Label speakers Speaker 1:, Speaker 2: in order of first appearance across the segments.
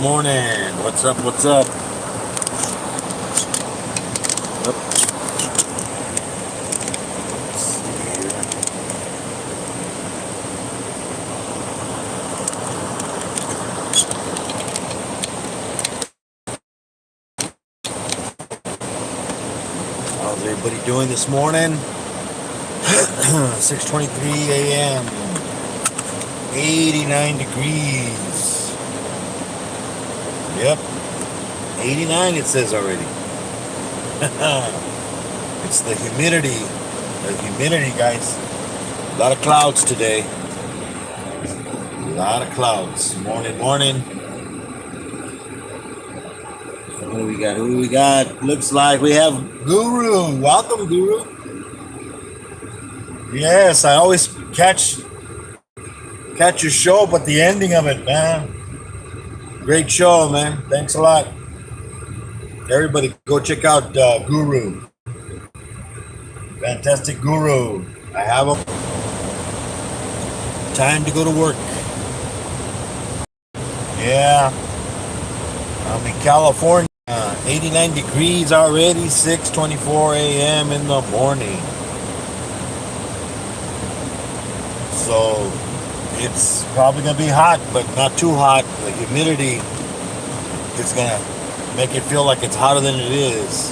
Speaker 1: Morning. What's up? What's up? Yep. Let's see here. How's everybody doing this morning? 6:23 a.m. 89 degrees. Yep. 89 it says already. It's the humidity. The humidity, guys. A lot of clouds today. A lot of clouds. Morning, morning. Who we got? Who we got? Looks like we have Guru. Welcome, Guru. Yes, I always catch your show, but the ending of it, man. Great show, man. Thanks a lot. Everybody, go check out Guru. Fantastic Guru. I have him. Time to go to work. Yeah, I'm in California. 89 degrees already. 6:24 a.m. in the morning. So it's probably gonna be hot, but not too hot. The humidity is gonna make it feel like it's hotter than it is.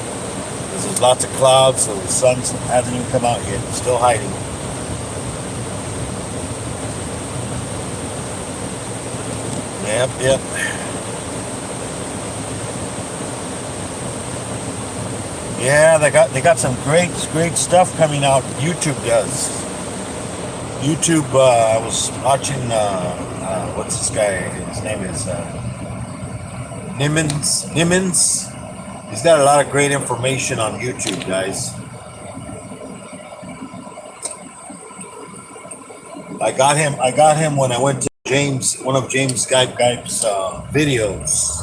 Speaker 1: There's lots of clouds, so the sun hasn't even come out yet. It's still hiding. Yep. Yeah, they got some great stuff coming out. YouTube does. YouTube. I was watching. What's this guy? His name is Nimmons. He's got a lot of great information on YouTube, guys. I got him when I went to one of James Skype's videos.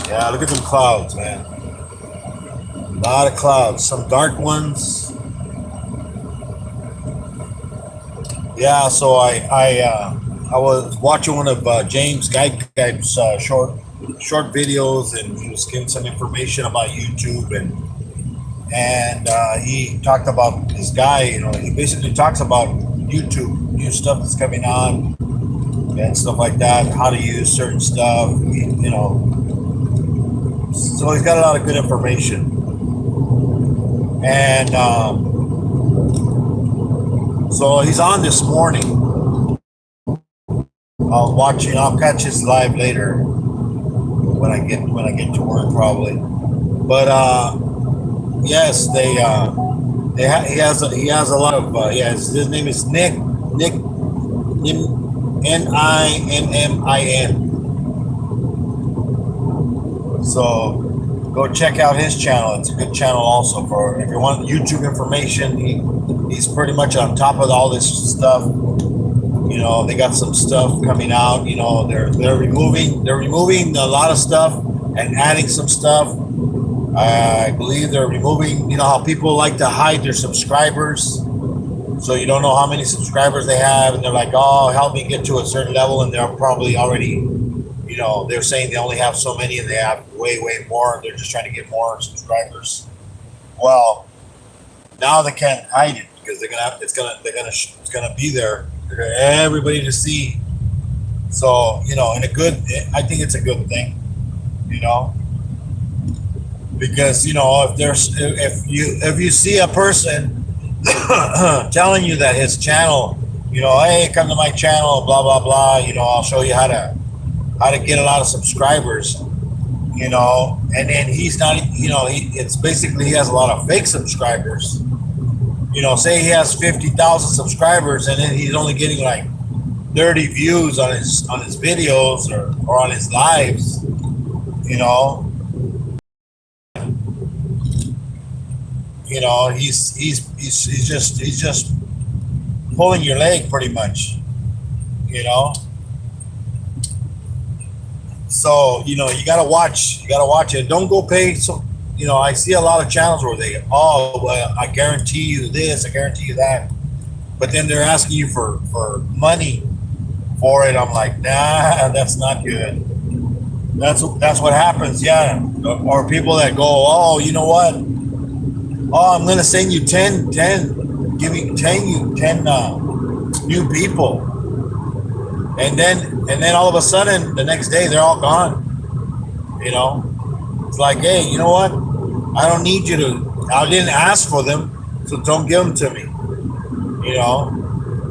Speaker 1: Yeah, look at them clouds, man. A lot of clouds, some dark ones. Yeah, so I was watching one of James Skype's short videos, and he was giving some information about YouTube, and he talked about this guy. He basically talks about YouTube, new stuff that's coming on, and stuff like that. How to use certain stuff, So he's got a lot of good information, and so he's on this morning. I'll catch his live later when I get to work probably. But yes, he has a lot of his name is Nick Nimmin. So go check out his channel. It's a good channel also for if you want YouTube information. He's pretty much on top of all this stuff. They got some stuff coming out. They're removing a lot of stuff and adding some stuff. I believe they're removing. How people like to hide their subscribers, so you don't know how many subscribers they have, and they're like, "Oh, help me get to a certain level," and they're probably already, they're saying they only have so many, and they have way more. They're just trying to get more subscribers. Well, now they can't hide it because it's gonna be there for everybody to see. So I think it's a good thing, because if you see a person telling you that his channel, hey, come to my channel, blah blah blah, I'll show you how to get a lot of subscribers, and then he's not, it's basically he has a lot of fake subscribers. Say he has 50,000 subscribers, and then he's only getting like 30 views on his videos or on his lives. He's just pulling your leg pretty much. So you gotta watch it. Don't go pay. So I see a lot of channels where well, I guarantee you this, I guarantee you that, but then they're asking you for money for it. I'm like, nah, that's not good. That's what happens. Yeah, or people that go, oh, you know what? Oh, I'm gonna send you give me 10 new people, and then all of a sudden the next day they're all gone. You know, it's like, hey, you know what? I don't need you to. I didn't ask for them, so don't give them to me. You know,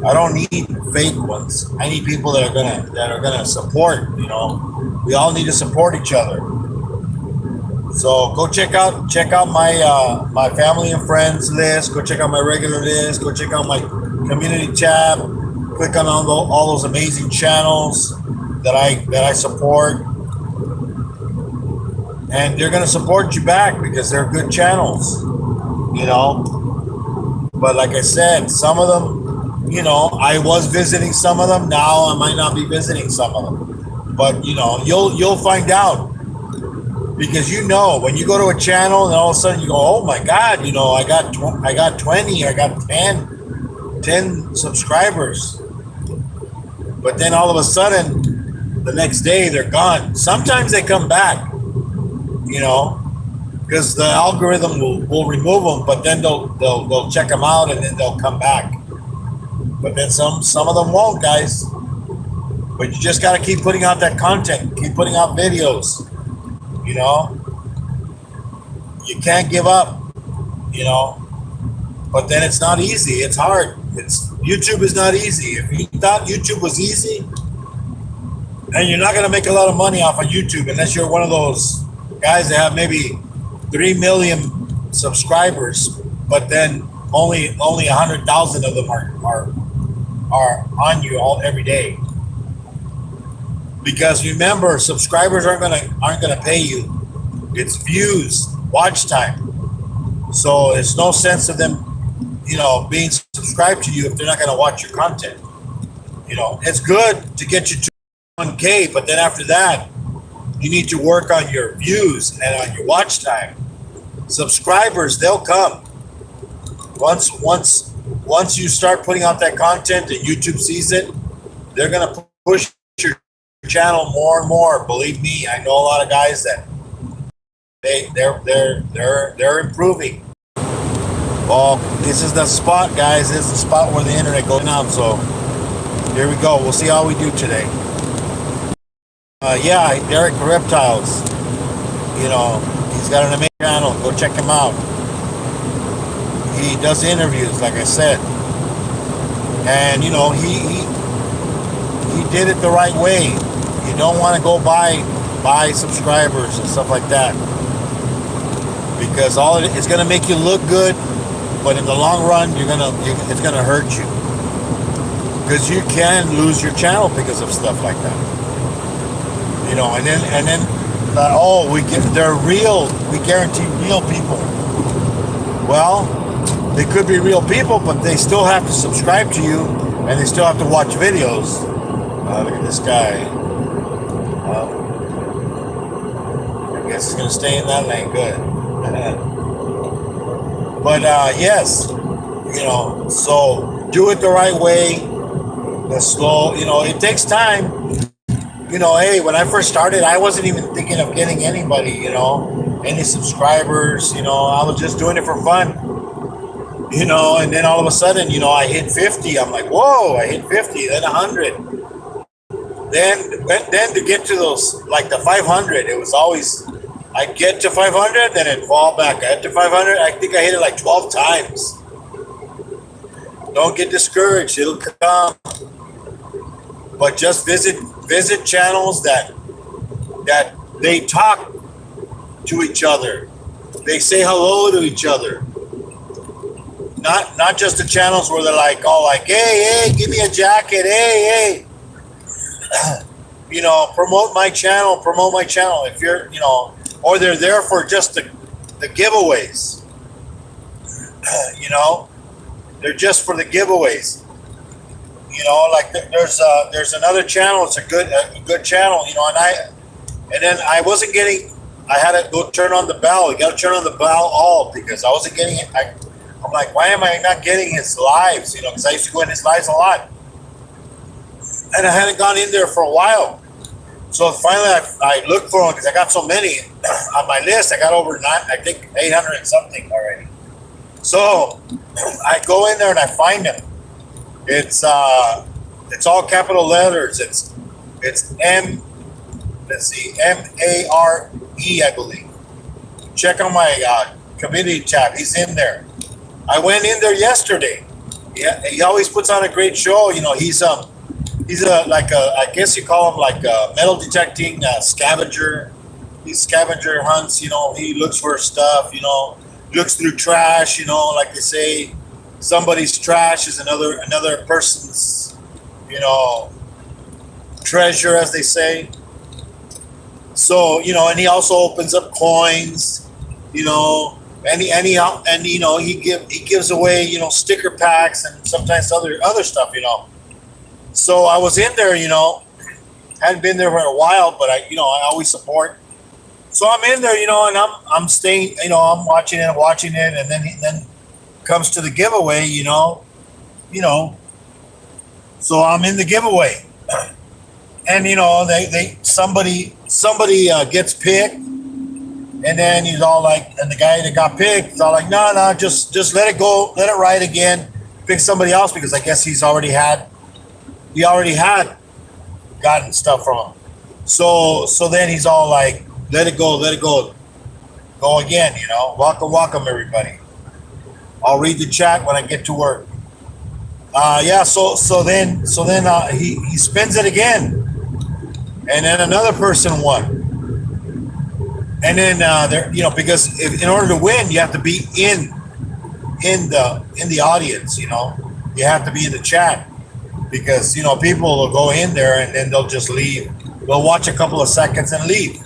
Speaker 1: I don't need fake ones. I need people that are gonna support. You know, we all need to support each other. So go check out my family and friends list. Go check out my regular list. Go check out my community tab. Click on all those amazing channels that I support, and they're gonna support you back because they're good channels. You know, but like I said, some of them, I was visiting some of them. Now I might not be visiting some of them, but you'll find out because when you go to a channel and all of a sudden you go, oh my God, I got 20, I got 10 subscribers, but then all of a sudden the next day they're gone. Sometimes they come back, because the algorithm will remove them, but then they'll check them out and then they'll come back. But then some of them won't, guys. But you just got to keep putting out that content, keep putting out videos. You can't give up. But then it's not easy. It's hard. YouTube is not easy. If you thought YouTube was easy, and you're not gonna make a lot of money off of YouTube unless you're one of those guys that have maybe 3 million subscribers, but then only 100,000 of them are on you every day. Because remember, subscribers aren't gonna pay you. It's views, watch time. So it's no sense of them, being subscribed to you if they're not gonna watch your content. It's good to get you to 1K, but then after that, you need to work on your views and on your watch time. Subscribers, they'll come. Once you start putting out that content and YouTube sees it, they're gonna push your channel more and more. Believe me, I know a lot of guys that they're improving. Well, this is the spot, guys. This is the spot where the internet goes down. So here we go. We'll see how we do today. Yeah, Derek Reptiles. He's got an amazing channel. Go check him out. He does interviews, like I said, and he did it the right way. You don't want to go buy subscribers and stuff like that, because it's going to make you look good, but in the long run, it's going to hurt you, because you can lose your channel because of stuff like that. And then they're real. We guarantee real people. Well, they could be real people, but they still have to subscribe to you, and they still have to watch videos. Look at this guy. I guess he's gonna stay in that lane. Good. But yes, so do it the right way. The slow. It takes time. Hey, when I first started, I wasn't even thinking of getting anybody, any subscribers. I was just doing it for fun. And then all of a sudden, I hit 50. I'm like, whoa, I hit 50, then 100. Then to get to those, like the 500, it was always, I'd get to 500, then it'd fall back. I get to 500, I think I hit it like 12 times. Don't get discouraged, it'll come. But just visit channels that they talk to each other. They say hello to each other. Not just the channels where they're like, hey, give me a jacket, hey. Promote my channel. If you're, or they're there for just the giveaways. They're just for the giveaways. Like there's another channel. It's a good channel. And then I wasn't getting. I had to go turn on the bell. You got to turn on the bell all, because I wasn't getting it. I'm like, why am I not getting his lives? Because I used to go in his lives a lot, and I hadn't gone in there for a while. So finally, I looked for them because I got so many on my list. I got over I think 800 and something already. So I go in there and I find them. It's all capital letters. It's M. Let's see, MARE, I believe. Check on my community tab. He's in there. I went in there yesterday. Yeah, he always puts on a great show. You know, he's a like a, I guess you call him like a metal detecting scavenger. He scavenger hunts. You know, he looks for stuff. You know, looks through trash. You know, like they say, somebody's trash is another person's, you know, treasure, as they say. So, you know, and he also opens up coins, you know, and you know, he gives away, you know, sticker packs and sometimes other stuff, you know. So I was in there, you know, hadn't been there for a while, but I always support. So I'm in there, you know, and I'm staying, you know, I'm watching it, and then comes to the giveaway, you know. So I'm in the giveaway, and you know, they somebody gets picked, and then he's all like, and the guy that got picked is all like, no, just let it go, let it ride again, pick somebody else, because I guess he already had gotten stuff from him. So then he's all like, let it go, go again, you know. Welcome everybody. I'll read the chat when I get to work. Yeah. So then he spins it again, and then another person won. And then there, you know, because in order to win, you have to be in the audience. You know, you have to be in the chat, because you know, people will go in there and then they'll just leave. They'll watch a couple of seconds and leave.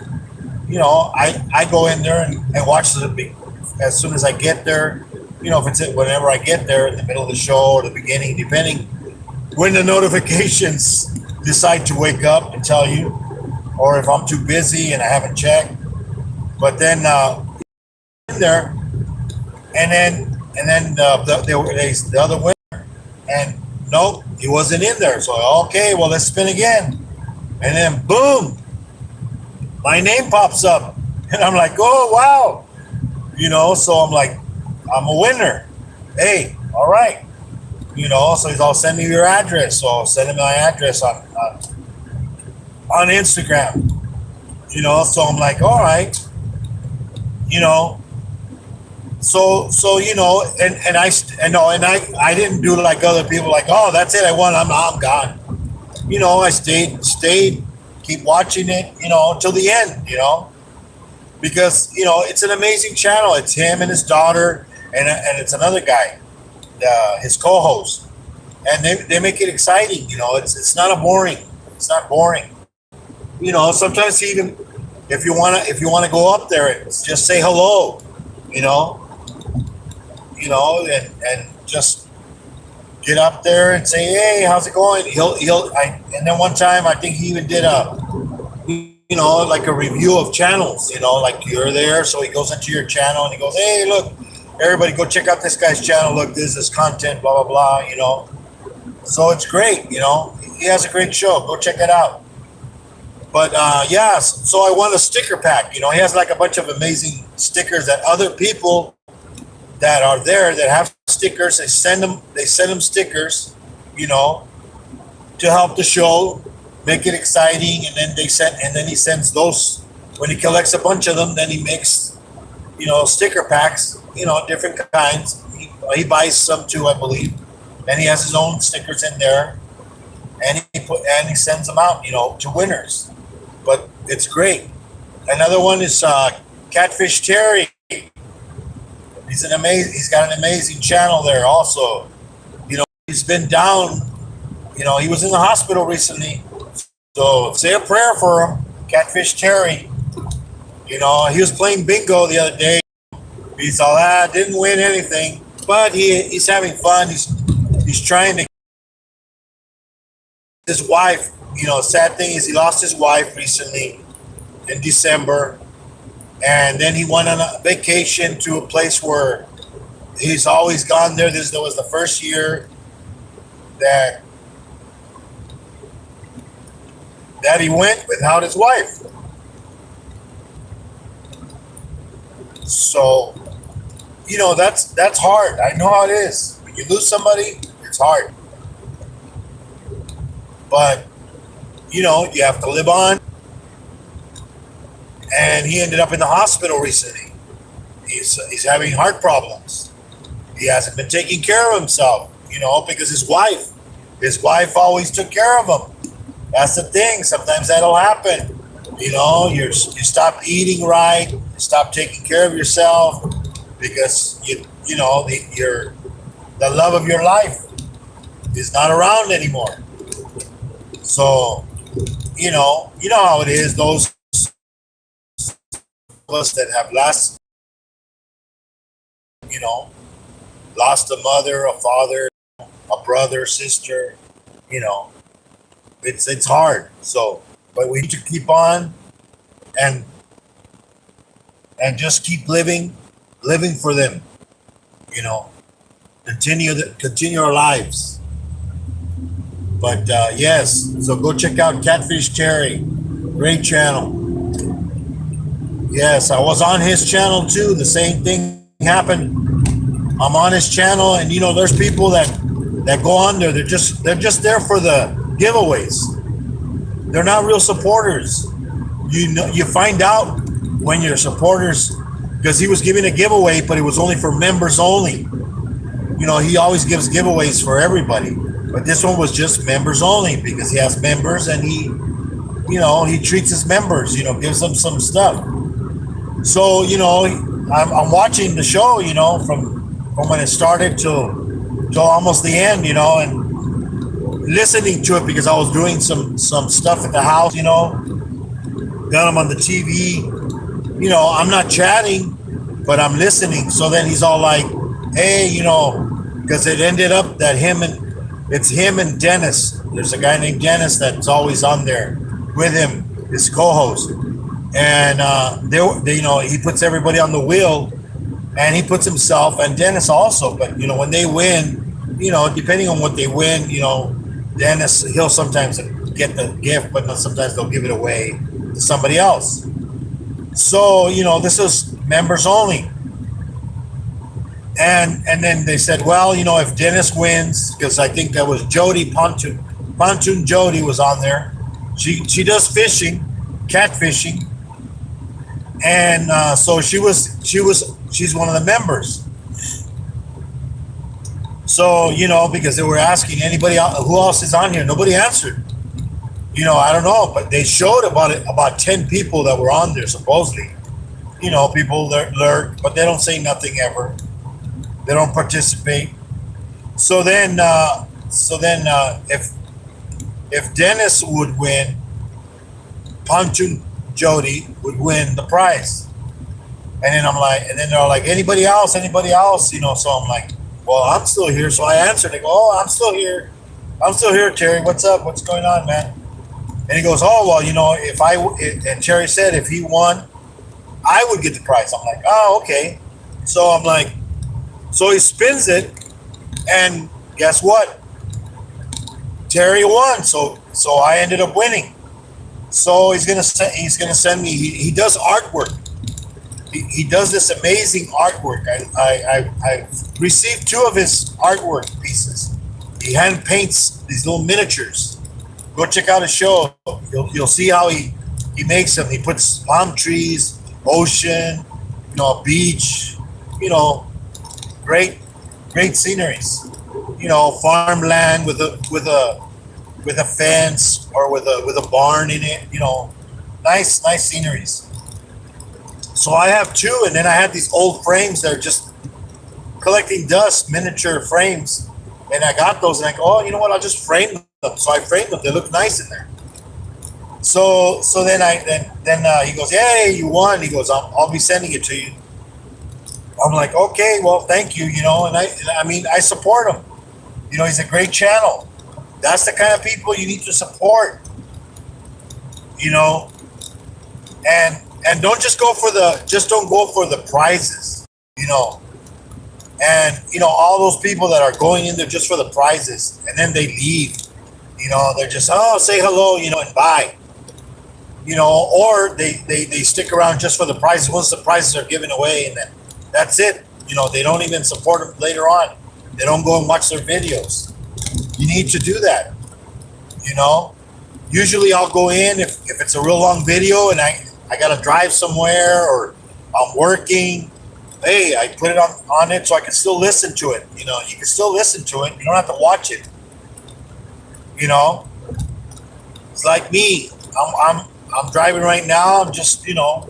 Speaker 1: You know, I go in there and watch as soon as I get there. You know, if it's whenever I get there in the middle of the show or the beginning, depending when the notifications decide to wake up and tell you, or if I'm too busy and I haven't checked. But then in there, and then the other winner, and nope, he wasn't in there. So okay, well, let's spin again, and then boom, my name pops up, and I'm like, oh wow, you know. So I'm like, I'm a winner. Hey, all right, you know. So he's all, send me your address. So I'll send him my address on Instagram, you know. So I'm like, all right, you know. So you know, and I didn't do like other people, like, oh, that's it, I won, I'm gone. You know, I stayed, keep watching it, you know, until the end, you know, because you know, it's an amazing channel. It's him and his daughter, and it's another guy, his co-host, and they make it exciting. You know, it's not boring. You know, sometimes even if you wanna go up there and just say hello, you know, and just get up there and say, hey, how's it going? And then one time I think he even did you know, like a review of channels, you know, like you're there. So he goes into your channel and he goes, hey, look, everybody go check out this guy's channel. Look, this is content, blah, blah, blah, you know. So it's great, you know. He has a great show. Go check it out. But yeah, so I won a sticker pack. You know, he has like a bunch of amazing stickers that other people that are there that have stickers, they send them stickers, you know, to help the show, make it exciting, and then he sends those. When he collects a bunch of them, then he makes, you know, sticker packs, you know, different kinds. He buys some too, I believe, and he has his own stickers in there, and he sends them out, you know, to winners. But it's great. Another one is Catfish Terry. He's got an amazing channel there also. You know, he's been down, you know, he was in the hospital recently. So say a prayer for him, Catfish Terry. You know, he was playing bingo the other day. He's all didn't win anything, but he's having fun. He's trying to. His wife, you know, sad thing is he lost his wife recently in December. And then he went on a vacation to a place where he's always gone there. This was the first year that that he went without his wife. So, that's hard. I know how it is. When you lose somebody, it's hard. But, you have to live on. And he ended up in the hospital recently. He's having heart problems. He hasn't been taking care of himself, because his wife always took care of him. That's the thing. Sometimes that'll happen. You stop eating right, you stop taking care of yourself because the love of your life is not around anymore. So, you know how it is. Those of us that have you know, lost a mother, a father, a brother, sister, you know, it's hard. So, but we need to keep on and just keep living for them. You know, continue our lives. But yes, so go check out Catfish Terry, great channel. Yes, I was on his channel too. The same thing happened. I'm on his channel, and there's people that go on there. They're just there for the giveaways. They're not real supporters. You find out when you're supporters because he was giving a giveaway, but it was only for members only. He always gives giveaways for everybody, but this one was just members only because he has members and he treats his members. Gives them some stuff. So I'm watching the show. From when it started till almost the end. And listening to it because I was doing some stuff at the house. Got him on the TV. I'm not chatting, but I'm listening. So then he's all like, "Hey, because it ended up that it's him and Dennis. There's a guy named Dennis that's always on there with him, his co-host, and he puts everybody on the wheel, and he puts himself and Dennis also. But when they win, depending on what they win, Dennis he'll sometimes get the gift, but sometimes they'll give it away to somebody else. So this is members only. And then they said, well, if Dennis wins, because I think that was Jody Pontoon Jody was on there. She does fishing, catfishing, and so she's one of the members. So because they were asking anybody else, who else is on here, nobody answered. I don't know, but they showed about 10 people that were on there supposedly. People lurk, but they don't say nothing ever. They don't participate. So then, if Dennis would win, Pontoon Jody would win the prize. And then they're like, anybody else? So I'm like, well, I'm still here. So I answered. They go, oh, I'm still here, Terry. What's up? What's going on, man? And he goes, oh, well, and Terry said if he won, I would get the prize. I'm like, oh, okay. So I'm like, so he spins it, and guess what? Terry won. So I ended up winning. So he's gonna send me. He does artwork. He does this amazing artwork. I received 2 of his artwork pieces. He hand paints these little miniatures. Go check out his show. You'll see how he makes them. He puts palm trees, ocean, a beach, great sceneries. Farmland with a fence or with a barn in it. Nice sceneries. So I have 2, and then I have these old frames that are just collecting dust, miniature frames, and I got those, and I go, oh, you know what? I'll just frame them. So I framed them. They look nice in there. So then he goes, hey, you won. He goes, I'll be sending it to you. I'm like, okay, well, thank you. And I support him. He's a great channel. That's the kind of people you need to support. And don't just go for the prizes. And all those people that are going in there just for the prizes, and then they leave. They're just, oh, say hello, and bye. you know, or they stick around just for the prizes. Once the prizes are given away, and then that's it. You know, they don't even support them later on. They don't go and watch their videos. You need to do that. You know, usually I'll go in if it's a real long video and I gotta drive somewhere or I'm working. Hey, I put it on it so I can still listen to it. You know, you can still listen to it. You don't have to watch it. You know, it's like me. I'm driving right now. I'm just, you know,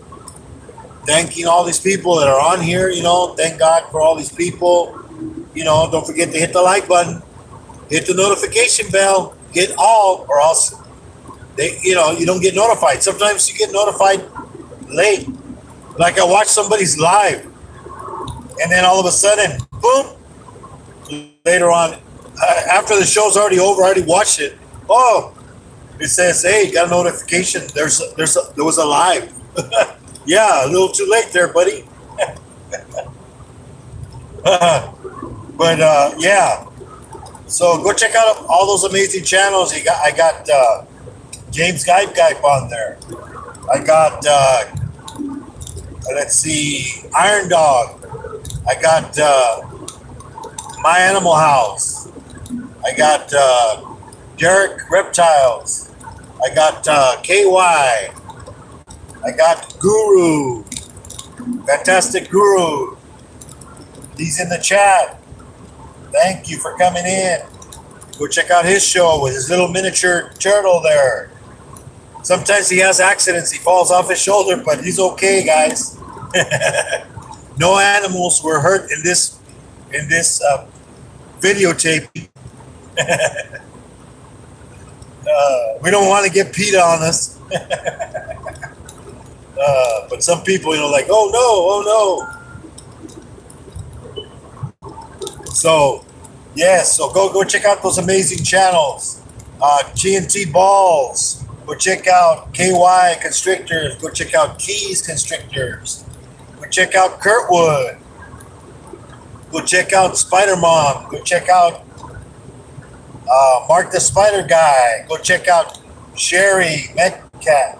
Speaker 1: thanking all these people that are on here. You know, thank God for all these people. You know, don't forget to hit the like button, hit the notification bell, hit all, or else you know, you don't get notified. Sometimes you get notified late. Like I watched somebody's live, and then all of a sudden, boom! Later on, after the show's already over, I already watched it. Oh, it says, "Hey, got a notification. There was a live." Yeah, a little too late there, buddy. But yeah, so go check out all those amazing channels. I got James Gype on there. I got let's see, Iron Dog. I got My Animal House. I got Derek Reptiles. I got KY. I got Guru. Fantastic Guru. He's in the chat. Thank you for coming in. Go check out his show with his little miniature turtle there. Sometimes he has accidents. He falls off his shoulder, but he's okay, guys. No animals were hurt in this videotape. We don't want to get PETA on us. But some people, you know, like, oh no. So, yes, so go check out those amazing channels. TNT Balls. Go check out KY Constrictors. Go check out Keys Constrictors. Go check out Kurtwood. Go check out Spider Mom. Go check out Mark the Spider Guy. Go check out Sherry Metcat.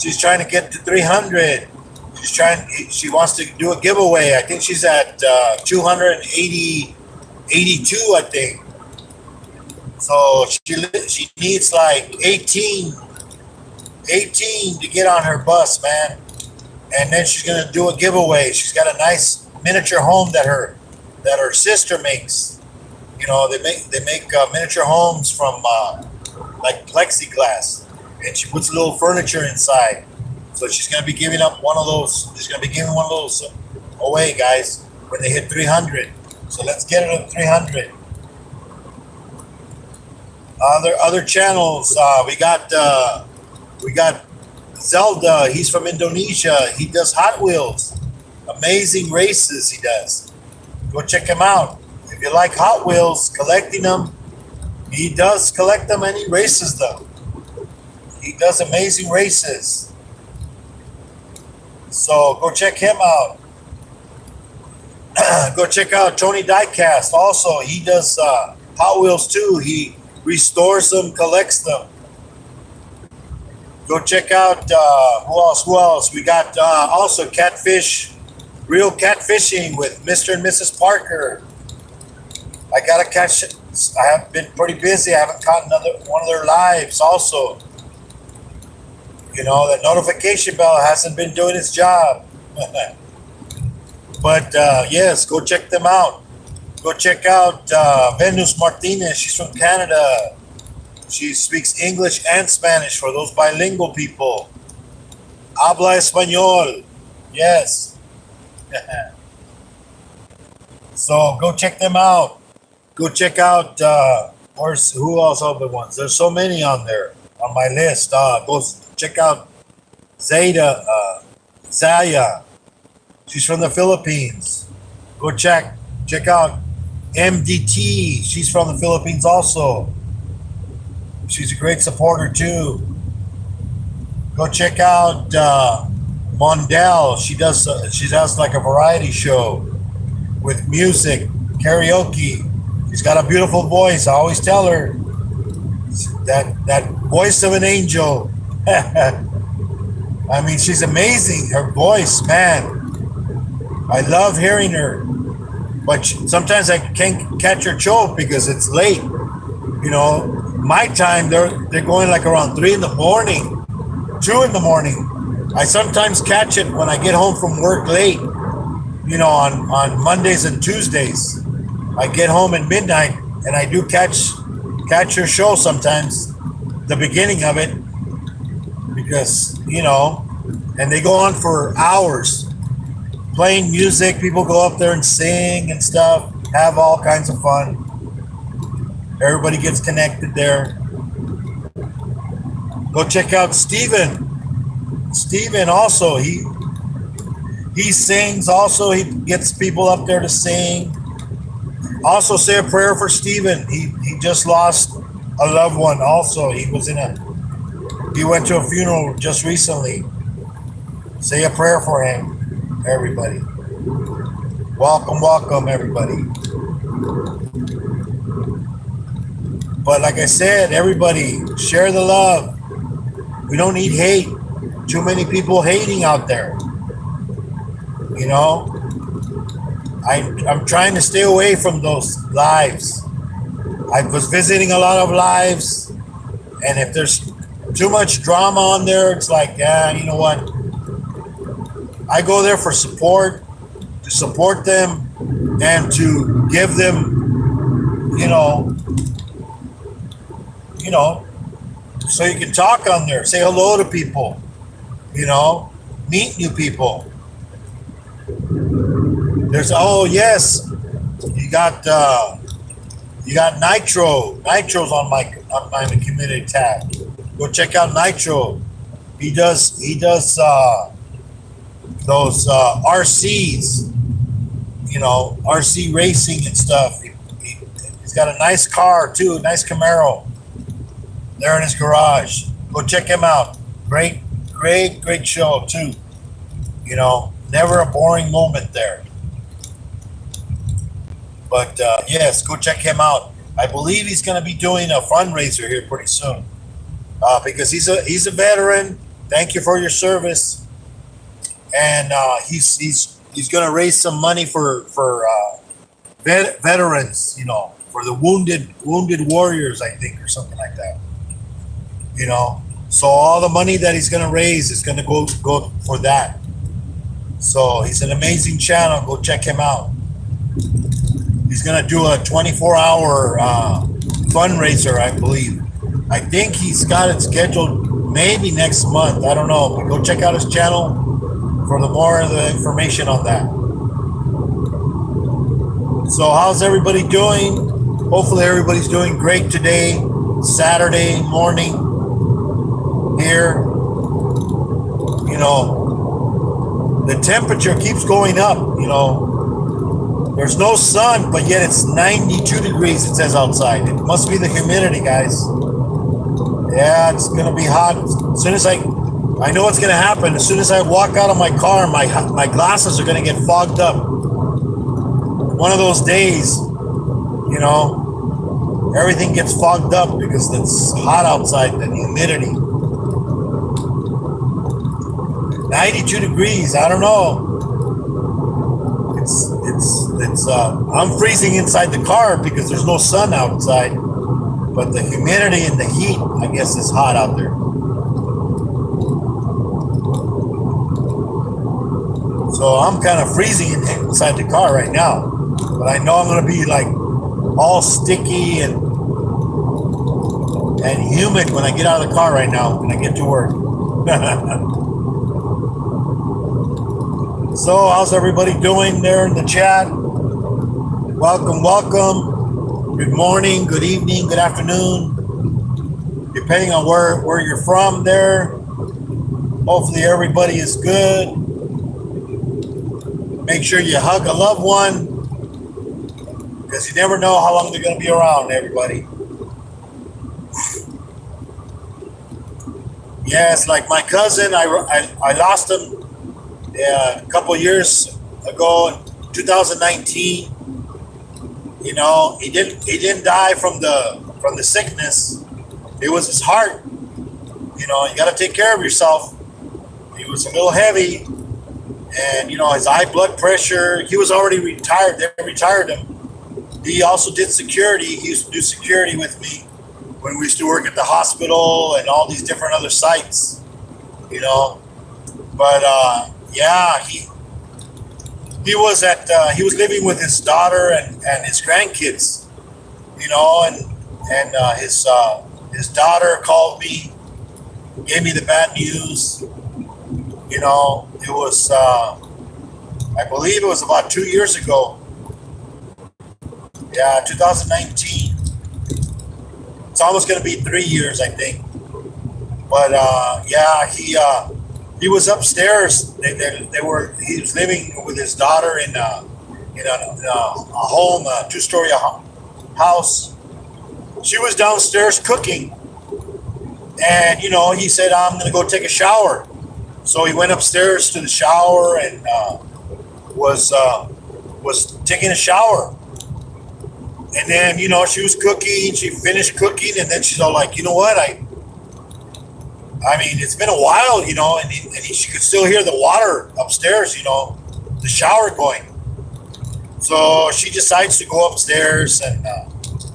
Speaker 1: She's trying to get to 300. She wants to do a giveaway. I think she's at 282, I think. So she needs like 18 to get on her bus, man. And then she's gonna do a giveaway. She's got a nice miniature home that her sister makes. You know, they make miniature homes from like plexiglass, and she puts little furniture inside. So she's gonna be giving up one of those. She's gonna be giving one of those away, guys, when they hit 300. So let's get it to 300. Other channels. We got Zelda. He's from Indonesia. He does Hot Wheels. Amazing races he does. Go check him out. If you like Hot Wheels, collecting them, he does collect them and he races them. He does amazing races. So go check him out. Go check out Tony Diecast. Also, he does Hot Wheels too. He restores them, collects them. Go check out who else? We got also Catfish, Real Catfishing with Mr. and Mrs. Parker. I gotta catch it. I have been pretty busy. I haven't caught another one of their lives also. You know, that notification bell hasn't been doing its job. But yes, go check them out. Go check out Venus Martinez. She's from Canada. She speaks English and Spanish for those bilingual people. Habla español. Yes. So go check them out. Go check out who else are the ones? There's so many on there on my list. Go check out Zaya. She's from the Philippines. Go check out MDT. She's from the Philippines also. She's a great supporter too. Go check out Mondell. She has like a variety show with music, karaoke. She's got a beautiful voice. I always tell her that voice of an angel. I mean, she's amazing. Her voice, man, I love hearing her. But sometimes I can't catch her choke because it's late. You know, my time they're going like around 3 in the morning, 2 in the morning. I sometimes catch it when I get home from work late. You know, on Mondays and Tuesdays, I get home at midnight and I do catch her show sometimes, the beginning of it, because and they go on for hours playing music. People go up there and sing and stuff, have all kinds of fun. Everybody gets connected there. Go check out Steven. Steven also, he sings also. He gets people up there to sing. Also say a prayer for Steven. He just lost a loved one also. He went to a funeral just recently. Say a prayer for him, everybody. Welcome, everybody. But like I said, everybody, share the love. We don't need hate. Too many people hating out there. You know, I'm trying to stay away from those lives. I was visiting a lot of lives, and if there's too much drama on there, it's like, you know what? I go there for support, to support them, and to give them, so you can talk on there, say hello to people, meet new people. There's yes, you got Nitro. Nitro's on my community tab. Go check out Nitro. He does those RCs, RC racing and stuff. He's got a nice car too, a nice Camaro there in his garage. Go check him out. Great show too. Never a boring moment there. But yes, go check him out. I believe he's going to be doing a fundraiser here pretty soon, because he's a veteran. Thank you for your service, and he's going to raise some money for veterans. For the wounded warriors, I think, or something like that. So all the money that he's going to raise is going to go for that. So he's an amazing channel. Go check him out. He's going to do a 24-hour fundraiser, I believe. I think he's got it scheduled maybe next month. I don't know. But go check out his channel for the more of the information on that. So how's everybody doing? Hopefully everybody's doing great today. Saturday morning here. The temperature keeps going up. There's no sun, but yet it's 92 degrees, it says outside. It must be the humidity, guys. Yeah, it's going to be hot. As soon as I know what's going to happen. As soon as I walk out of my car, my glasses are going to get fogged up. One of those days, everything gets fogged up because it's hot outside, the humidity. 92 degrees, I don't know. I'm freezing inside the car because there's no sun outside, but the humidity and the heat, I guess, is hot out there. So I'm kind of freezing inside the car right now, but I know I'm going to be like all sticky and humid when I get out of the car right now, when I get to work. So how's everybody doing there in the chat? Welcome. Good morning, good evening, good afternoon, depending on where you're from there. Hopefully everybody is good. Make sure you hug a loved one, because you never know how long they're going to be around, everybody. Yes, like my cousin, I lost him a couple years ago in 2019. He didn't die from the sickness. It was his heart. You got to take care of yourself. He was a little heavy, and his high blood pressure. He was already retired. They retired him. He also did security. He used to do security with me when we used to work at the hospital and all these different other sites. But yeah, he was living with his daughter and his grandkids. And his daughter called me, gave me the bad news. It was I believe it was about 2 years ago. Yeah, 2019. It's almost going to be 3 years, I think. But yeah, he was upstairs. He was living with his daughter in a home, a two-story house. She was downstairs cooking, and he said, "I'm going to go take a shower." So he went upstairs to the shower and was taking a shower. And then she was cooking. She finished cooking, and then she's all like, "You know what? I mean, it's been a while, she could still hear the water upstairs, the shower going." So she decides to go upstairs and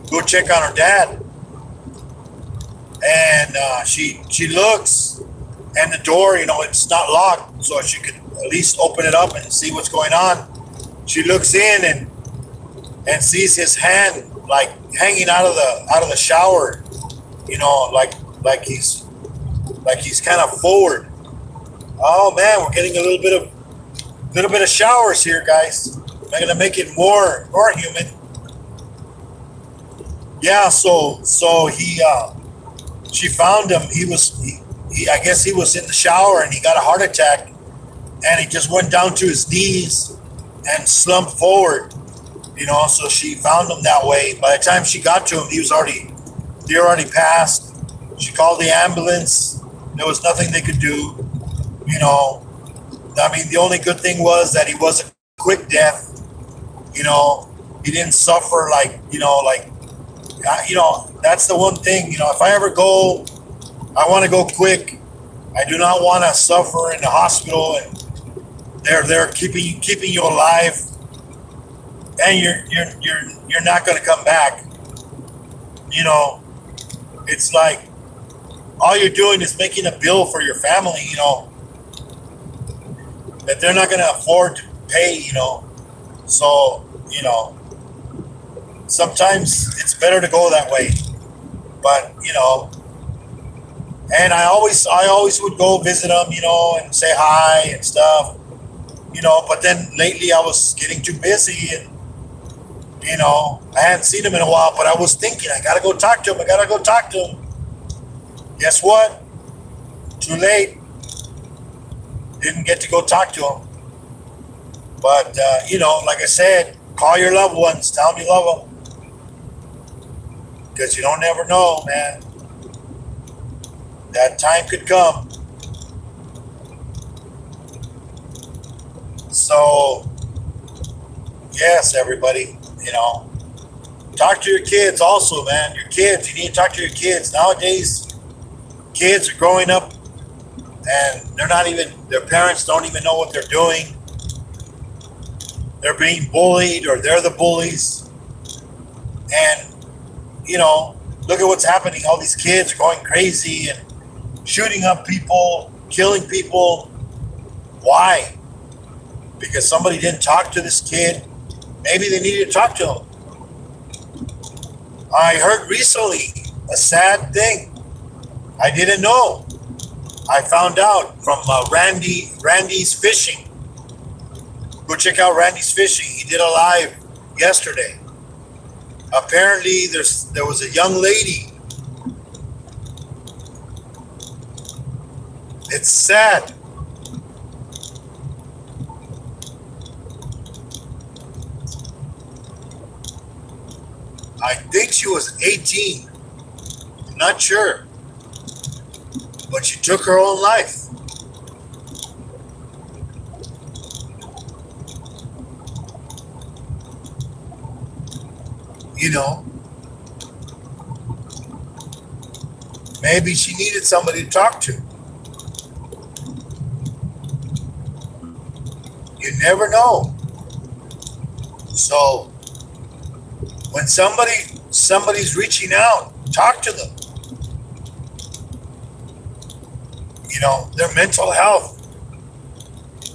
Speaker 1: go check on her dad. And she looks, and the door, it's not locked, so she could at least open it up and see what's going on. She looks in and sees his hand like hanging out of the shower, like he's kind of forward. Oh man, we're getting a little bit of showers here, guys. I'm gonna make it more humid. Yeah, so she found him. I guess he was in the shower and he got a heart attack, and he just went down to his knees and slumped forward. So she found him that way. By the time she got to him, he already passed. She called the ambulance. There was nothing they could do. I mean, the only good thing was that he was a quick death. He didn't suffer that's the one thing. If I ever go, I want to go quick. I do not want to suffer in the hospital and they're keeping you alive, and you're not going to come back. It's like all you're doing is making a bill for your family, that they're not going to afford to pay, So, sometimes it's better to go that way. But, and I always would go visit them, and say hi and stuff, but then lately I was getting too busy and, I hadn't seen him in a while, but I was thinking, I got to go talk to him. Guess what? Too late. Didn't get to go talk to him. But, like I said, call your loved ones. Tell them you love them. Because you don't never know, man. That time could come. So, yes, everybody, talk to your kids also, man. Your kids, you need to talk to your kids. Nowadays, kids are growing up and their parents don't even know what they're doing. They're being bullied or they're the bullies. And, look at what's happening. All these kids are going crazy and shooting up people, killing people. Why? Because somebody didn't talk to this kid. Maybe they needed to talk to him. I heard recently a sad thing. I didn't know. I found out from Randy's Fishing. Go check out Randy's Fishing. He did a live yesterday. Apparently, there was a young lady. It's sad. I think she was 18. I'm not sure. But she took her own life. Maybe she needed somebody to talk to. You never know. So when somebody's reaching out, talk to them. You know, their mental health.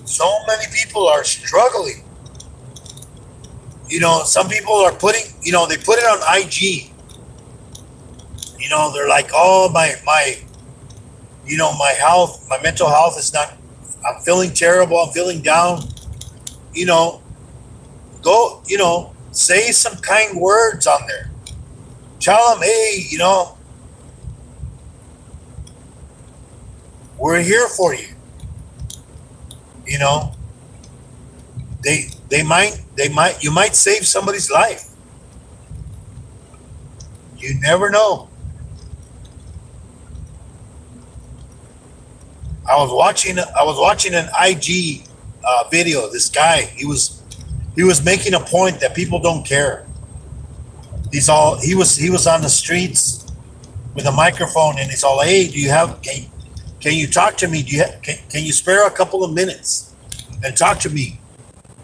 Speaker 1: So many people are struggling. You know, some people are putting, you know, they put it on IG. You know, they're like, oh, you know, my health, my mental health is not, I'm feeling terrible, I'm feeling down. You know, go, you know, say some kind words on there. Tell them, hey, you know, we're here for you. You know, you might save somebody's life. You never know. I was watching an IG video. This guy, he was making a point that people don't care. He was on the streets with a microphone, and he's all, hey, can you talk to me? Can you spare a couple of minutes and talk to me?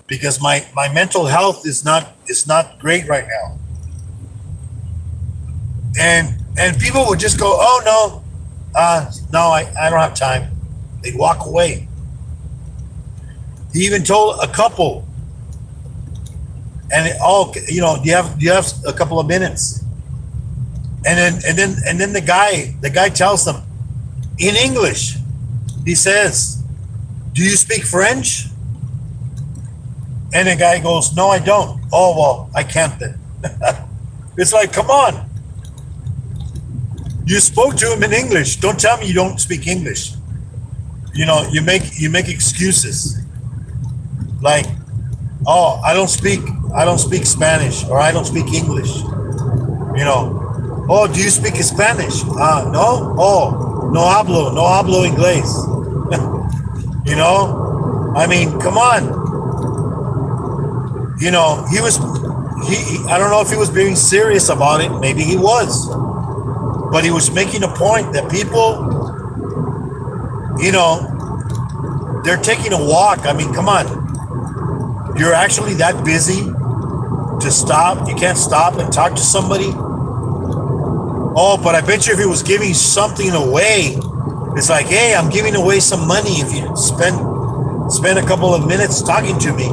Speaker 1: Because my mental health is not great right now. And people would just go, oh no, I don't have time. They'd walk away. He even told a couple, and you know, do you have a couple of minutes? And then the guy tells them in English, he says, do you speak French? And the guy goes, no, I don't. Oh, well, I can't then. It's like, come on. You spoke to him in English. Don't tell me you don't speak English. You know, you make excuses. Like, oh, I don't speak Spanish, or I don't speak English. You know, oh, do you speak Spanish? No? Oh, no hablo inglés. You know, I mean, come on. You know, I don't know if he was being serious about it. Maybe he was. But he was making a point that people, you know, they're taking a walk. I mean, come on. You're actually that busy to stop? You can't stop and talk to somebody? Oh, but I bet you if he was giving something away, it's like, hey, I'm giving away some money if you spend a couple of minutes talking to me.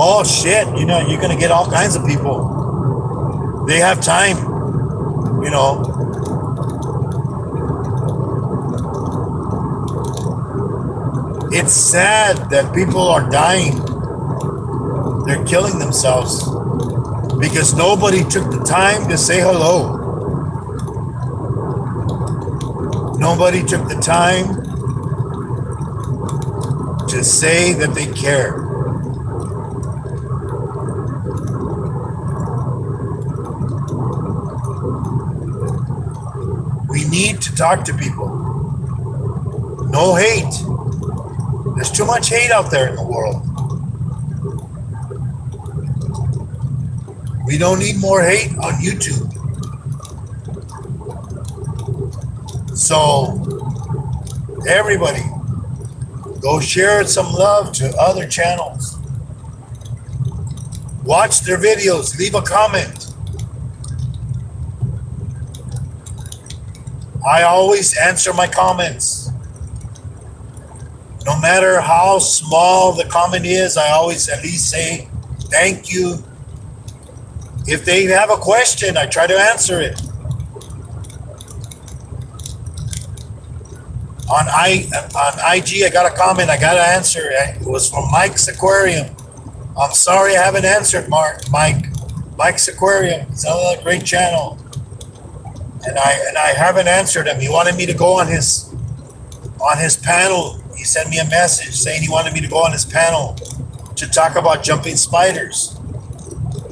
Speaker 1: Oh shit, you know, you're gonna get all kinds of people. They have time, you know. It's sad that people are dying. They're killing themselves because nobody took the time to say hello. Nobody took the time to say that they care. We need to talk to people. No hate. There's too much hate out there in the world. We don't need more hate on YouTube. So, everybody, go share some love to other channels. Watch their videos, leave a comment. I always answer my comments. No matter how small the comment is, I always at least say thank you. If they have a question, I try to answer it. On IG, I got a comment, I got to answer. It was from Mike's Aquarium. I'm sorry I haven't answered, Mike's Aquarium. It's another great channel. And I haven't answered him. He wanted me to go on his panel. He sent me a message saying he wanted me to go on his panel to talk about jumping spiders.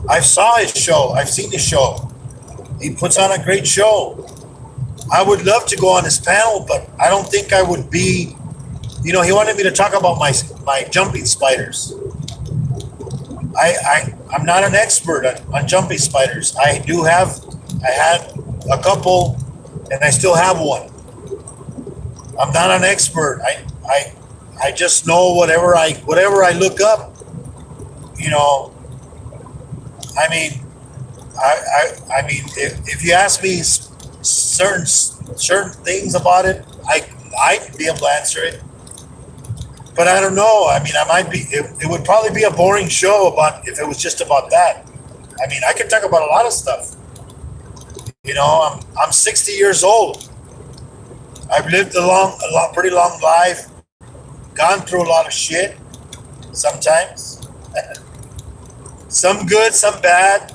Speaker 1: I saw his show. I've seen his show. He puts on a great show. I would love to go on his panel, but I don't think I would be, you know, he wanted me to talk about my jumping spiders. I'm not an expert on jumping spiders. I had a couple, and I still have one. I'm not an expert. I just know whatever I look up. You know, I mean, I mean, if you ask me certain things about it, I'd be able to answer it. But I don't know. I mean, I might be. It would probably be a boring show about if it was just about that. I mean, I could talk about a lot of stuff. You know, I'm 60 years old. I've lived pretty long life. Gone through a lot of shit. Sometimes, some good, some bad.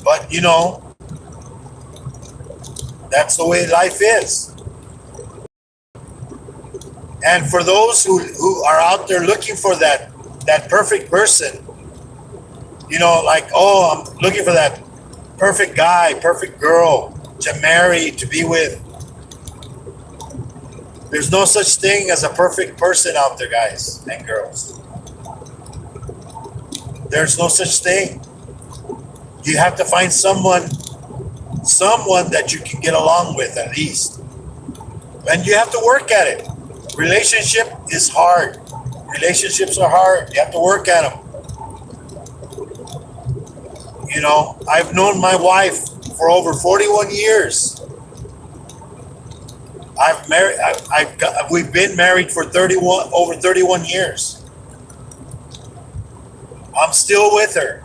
Speaker 1: But you know, that's the way life is. And for those who are out there looking for that perfect person, you know, like, oh, I'm looking for that perfect guy, perfect girl to marry, to be with. There's no such thing as a perfect person out there, guys and girls. There's no such thing. You have to find someone that you can get along with at least. And you have to work at it. Relationship is hard. Relationships are hard. You have to work at them. You know, I've known my wife for over 41 years. We've been married for over 31 years. I'm still with her.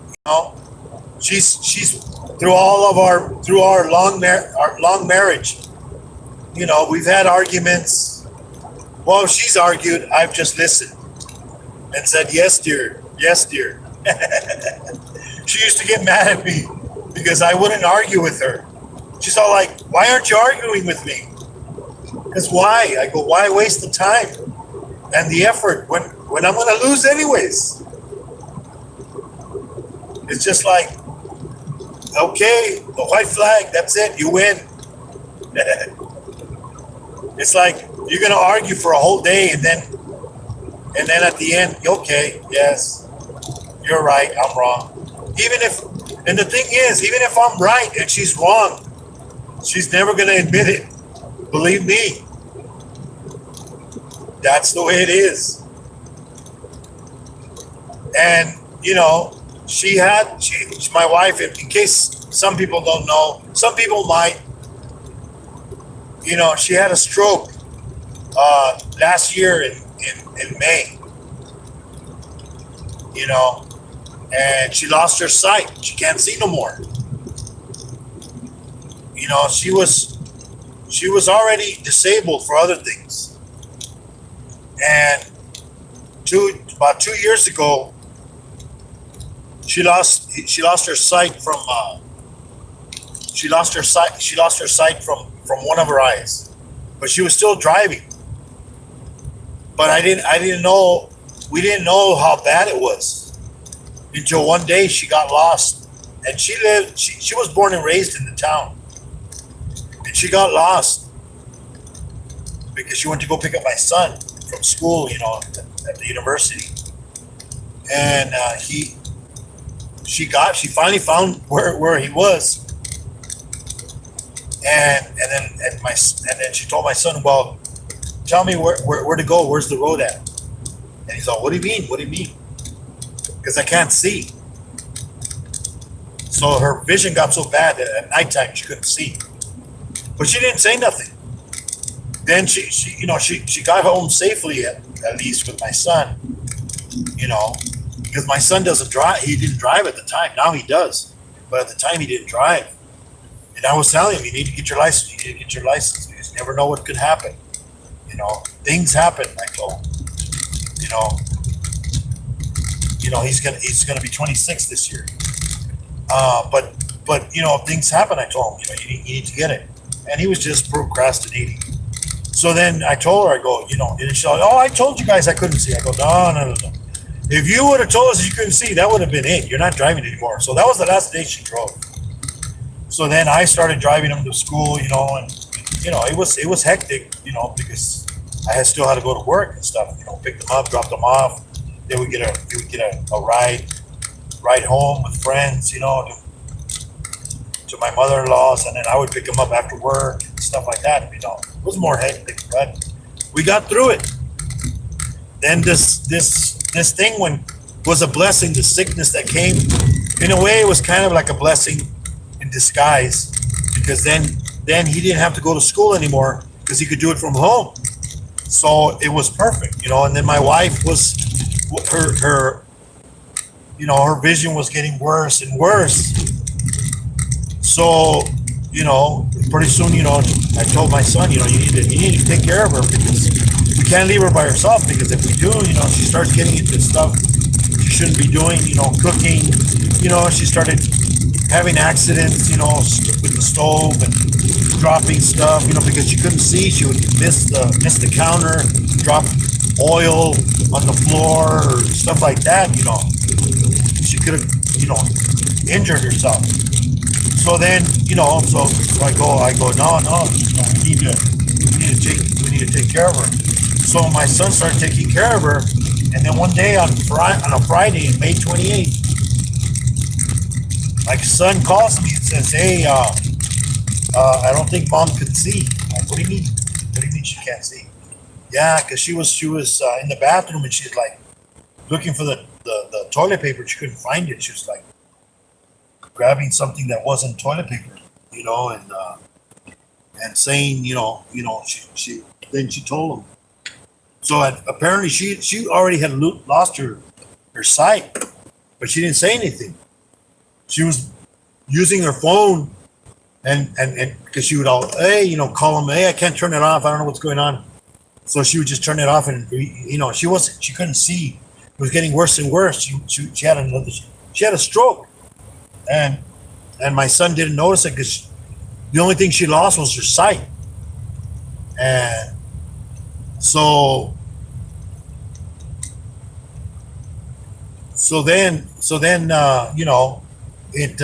Speaker 1: You know, she's through our long marriage. You know, we've had arguments. Well, she's argued. I've just listened and said, yes, dear. Yes, dear. She used to get mad at me because I wouldn't argue with her. She's all like, why aren't you arguing with me? Because why? I go, why waste the time and the effort when I'm going to lose anyways? It's just like, okay, the white flag, that's it, you win. It's like you're gonna argue for a whole day and then at the end, okay, yes, you're right, I'm wrong. And the thing is, even if I'm right and she's wrong, she's never gonna admit it. Believe me. That's the way it is. And you know, my wife, in case some people don't know, some people might. You know, she had a stroke last year in May. You know, and she lost her sight. She can't see no more. You know, she was already disabled for other things. And about 2 years ago, she lost her sight from one of her eyes, but she was still driving. But we didn't know how bad it was until one day she got lost. And she was born and raised in the town, and she got lost because she went to go pick up my son from school, you know, at the university. And she finally found where he was. And then she told my son, well, tell me where to go. Where's the road at? And he's all, what do you mean? What do you mean? Because I can't see. So her vision got so bad that at nighttime she couldn't see. But she didn't say nothing. Then she got home safely at least with my son. You know, because my son doesn't drive. He didn't drive at the time. Now he does, but at the time he didn't drive. And I was telling him, you need to get your license. You need to get your license because you never know what could happen. You know, things happen. I told him. You know, he's gonna be 26 this year. But you know, things happen. I told him, you know, you need to get it, and he was just procrastinating. So then I told her, I go, you know, and she's like, oh, I told you guys I couldn't see. I go, no. If you would have told us you couldn't see, that would have been it. You're not driving anymore. So that was the last day she drove. So then I started driving him to school, you know, and you know, it was hectic, you know, because I still had to go to work and stuff, you know, pick them up, drop them off. Then we get a ride home with friends, you know, to my mother-in-law's, and then I would pick them up after work. stuff like that. It was more hectic, but we got through it. Then this thing when was a blessing. The sickness that came, in a way, it was kind of like a blessing in disguise, because then he didn't have to go to school anymore because he could do it from home. So it was perfect. And then my wife was her her vision was getting worse and worse. So pretty soon, I told my son, you need to take care of her, because we can't leave her by herself, because if we do, she starts getting into stuff she shouldn't be doing, cooking. She started having accidents, with the stove and dropping stuff, because she couldn't see. She would miss the counter, drop oil on the floor or stuff like that. She could have, injured herself. So then, so I go, no, we need to take care of her. So my son started taking care of her, and then one day on a Friday, May 28th, my son calls me and says, "Hey, I don't think mom can see." I'm like, what do you mean? What do you mean she can't see? Yeah, because she was in the bathroom, and she's like looking for the toilet paper. She couldn't find it. She was like grabbing something that wasn't toilet paper, and saying, she then she told him. So apparently she already had lost her sight, but she didn't say anything. She was using her phone, and because she would call him, hey, I can't turn it off. I don't know what's going on. So she would just turn it off, and she couldn't see. It was getting worse and worse. She had a stroke, and my son didn't notice it because the only thing she lost was her sight. And so then it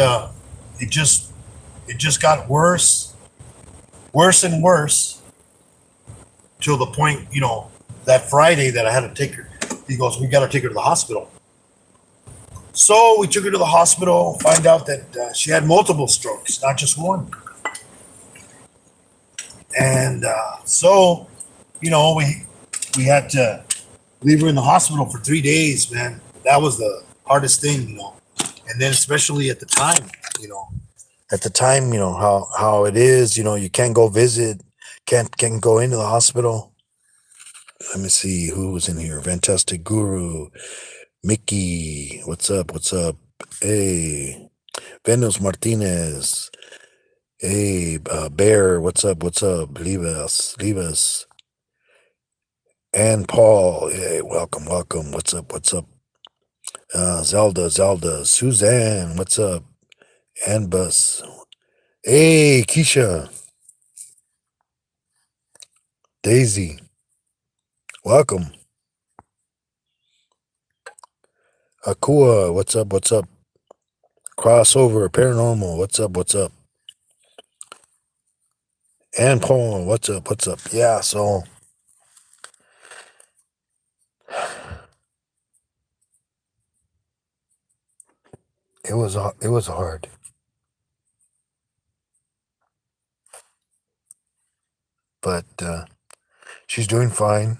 Speaker 1: just got worse and worse, till the point, that Friday that I had to take her. He goes, we got to take her to the hospital. So we took her to the hospital, find out that she had multiple strokes, not just one. And so, we had to leave her in the hospital for 3 days, man. That was the hardest thing. And then especially at the time, how it is, you can't go visit, can't go into the hospital. Let me see who's in here. Fantastic Guru, Mickey, what's up? Hey, Venus Martinez. Hey, Bear, what's up? Leave us. And Paul, hey, welcome. What's up? Zelda, Suzanne, what's up? And Bus. Hey, Keisha. Daisy, welcome. Akua, what's up? Crossover, Paranormal, what's up? And Paul, what's up? Yeah, so it was hard. But she's doing fine.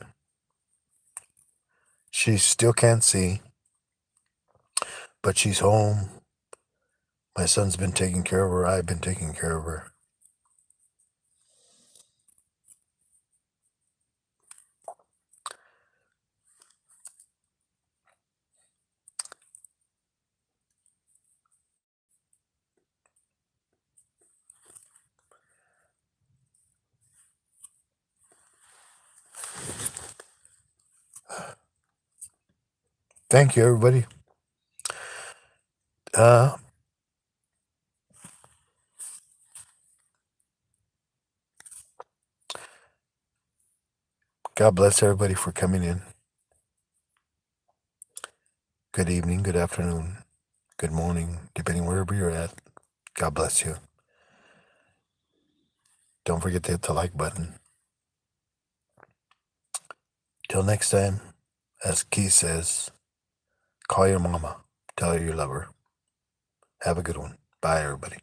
Speaker 1: She still can't see, but she's home. My son's been taking care of her. I've been taking care of her. Thank you, everybody. God bless everybody for coming in. Good evening, good afternoon, good morning, depending wherever you're at. God bless you. Don't forget to hit the like button. Till next time, as Keith says, call your mama. Tell her you love her. Have a good one. Bye, everybody.